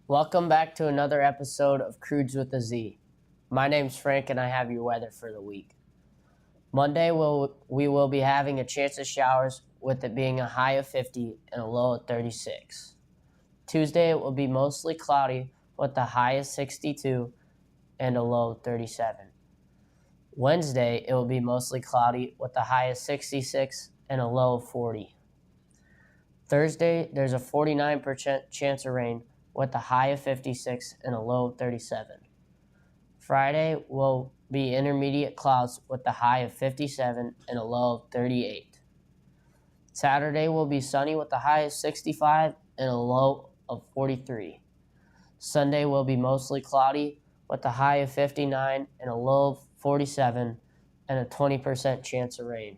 Welcome back to another episode of Croodz with a Z. My name's Frank and I have your weather for the week. Monday we will be having a chance of showers with it being a high of 50 and a low of 36. Tuesday it will be mostly cloudy with a high of 62 and a low of 37. Wednesday it will be mostly cloudy with a high of 66 and a low of 40. Thursday there's a 49% chance of rain with a high of 56 and a low of 37. Friday will be intermediate clouds with a high of 57 and a low of 38. Saturday will be sunny with a high of 65 and a low of 43. Sunday will be mostly cloudy with a high of 59 and a low of 47 and a 20% chance of rain.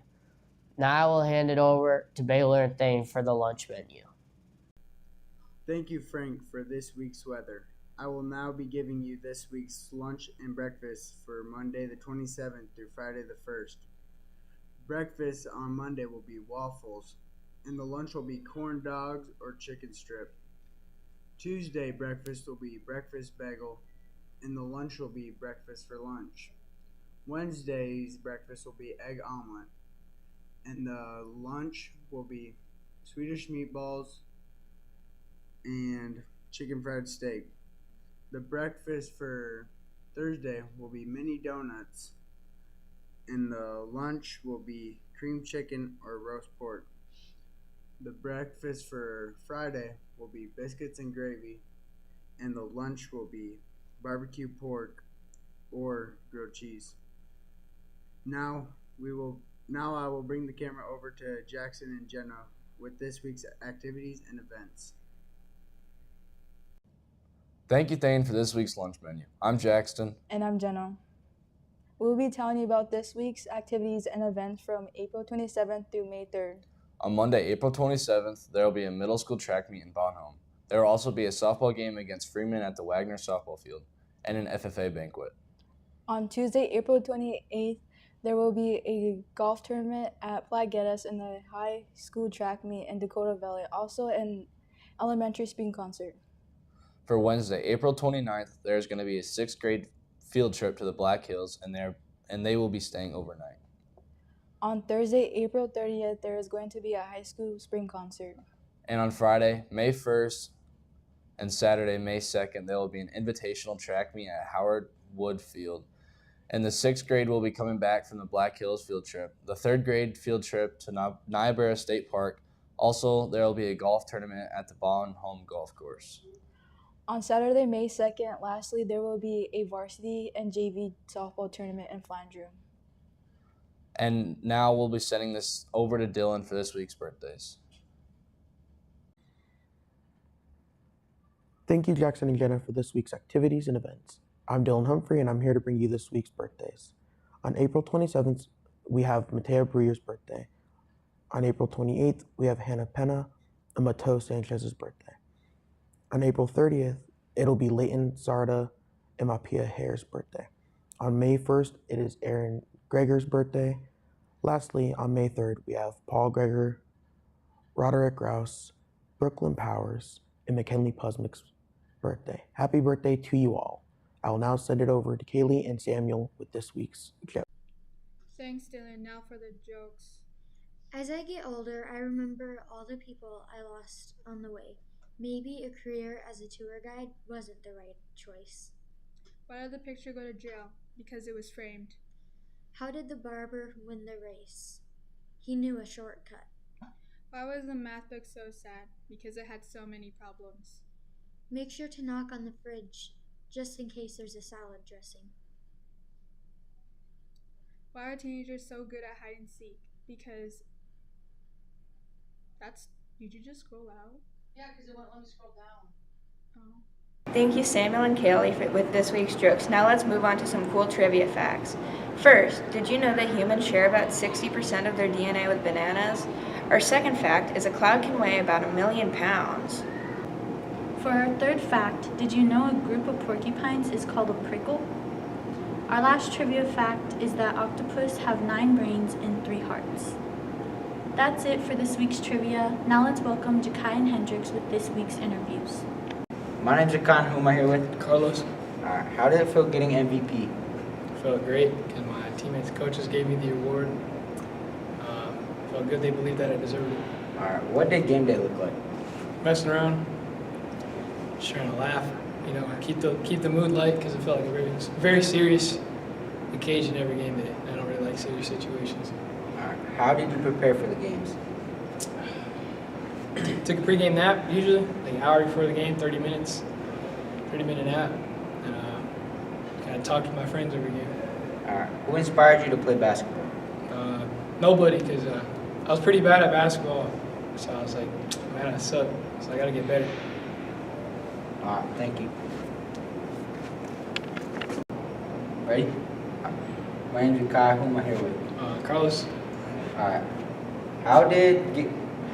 Now I will hand it over to Baylor and Thane for the lunch menu. Thank you, Frank, for this week's weather. I will now be giving you this week's lunch and breakfast for Monday the 27th through Friday the 1st. Breakfast on Monday will be waffles, and the lunch will be corn dogs or chicken strip. Tuesday breakfast will be breakfast bagel, and the lunch will be breakfast for lunch. Wednesday's breakfast will be egg omelet, and the lunch will be Swedish meatballs and chicken fried steak. The breakfast for Thursday will be mini donuts, and the lunch will be cream chicken or roast pork. The breakfast for Friday will be biscuits and gravy, and the lunch will be barbecue pork or grilled cheese. Now I will bring the camera over to Jackson and Jenna with this week's activities and events. Thank you, Thane, for this week's lunch menu. I'm Jackson. And I'm Jenna. We'll be telling you about this week's activities and events from April 27th through May 3rd. On Monday, April 27th, there will be a middle school track meet in Bonhomme. There will also be a softball game against Freeman at the Wagner softball field and an FFA banquet. On Tuesday, April 28th, there will be a golf tournament at Plaquetas and the high school track meet in Dakota Valley, also an elementary spring concert. For Wednesday, April 29th, there's going to be a 6th grade field trip to the Black Hills, and they will be staying overnight. On Thursday, April 30th, there is going to be a high school spring concert. And on Friday, May 1st, and Saturday, May 2nd, there will be an invitational track meet at Howard Wood Field. And the 6th grade will be coming back from the Black Hills field trip. The 3rd grade field trip to Niobrara State Park. Also, there will be a golf tournament at the Bonhomme Golf Course. On Saturday, May 2nd, lastly, there will be a varsity and JV softball tournament in Flandreau. And now we'll be sending this over to Dylan for this week's birthdays. Thank you, Jackson and Jenna, for this week's activities and events. I'm Dylan Humphrey, and I'm here to bring you this week's birthdays. On April 27th, we have Mateo Breer's birthday. On April 28th, we have Hannah Pena and Mateo Sanchez's birthday. On April 30th, it'll be Leighton Zarda and Mapia Hare's birthday. On May 1st, it is Aaron Gregor's birthday. Lastly, on May 3rd, we have Paul Gregor, Roderick Rouse, Brooklyn Powers, and McKinley Pusmick's birthday. Happy birthday to you all. I will now send it over to Kaylee and Samuel with this week's joke. Thanks, Dylan. Now for the jokes. As I get older, I remember all the people I lost on the way. Maybe a career as a tour guide wasn't the right choice. Why did the picture go to jail? Because it was framed. How did the barber win the race? He knew a shortcut. Why was the math book so sad? Because it had so many problems. Make sure to knock on the fridge, just in case there's a salad dressing. Why are teenagers so good at hide and seek? Because did you just scroll out? Yeah, because it won't let me scroll down. Oh. Thank you, Samuel and Kaylee, with this week's jokes. Now let's move on to some cool trivia facts. First, did you know that humans share about 60% of their DNA with bananas? Our second fact is a cloud can weigh about 1 million pounds. For our third fact, did you know a group of porcupines is called a prickle? Our last trivia fact is that octopus have 9 brains and 3 hearts. That's it for this week's trivia. Now let's welcome Jakai and Hendrix with this week's interviews. My name's Akan. Who am I here with? Carlos. How did it feel getting MVP? Felt great because my teammates and coaches gave me the award. Felt good they believed that I deserved it. What did game day look like? Messing around, just trying to laugh, keep the mood light because it felt like a very serious occasion every game day. I don't really like serious situations. How did you prepare for the games? Took a pregame nap usually, like an hour before the game, 30 minutes, 30-minute nap, and kind of talked with my friends every game. Who inspired you to play basketball? Nobody, because I was pretty bad at basketball, so I was like, man, I suck, so I got to get better. Thank you. Ready? My name's Kai. Who am I here with? Carlos.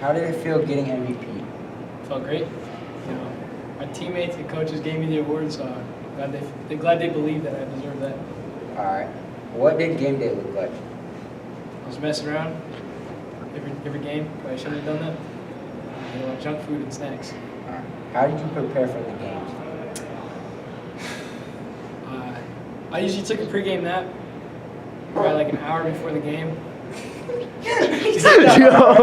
How did it feel getting MVP? Felt great. My teammates and coaches gave me the award, so I'm glad they believed that I deserved that. What did game day look like? I was messing around every game, but I shouldn't have done that. Junk food and snacks. How did you prepare for the games? I usually took a pregame nap, probably like an hour before the game. Yo.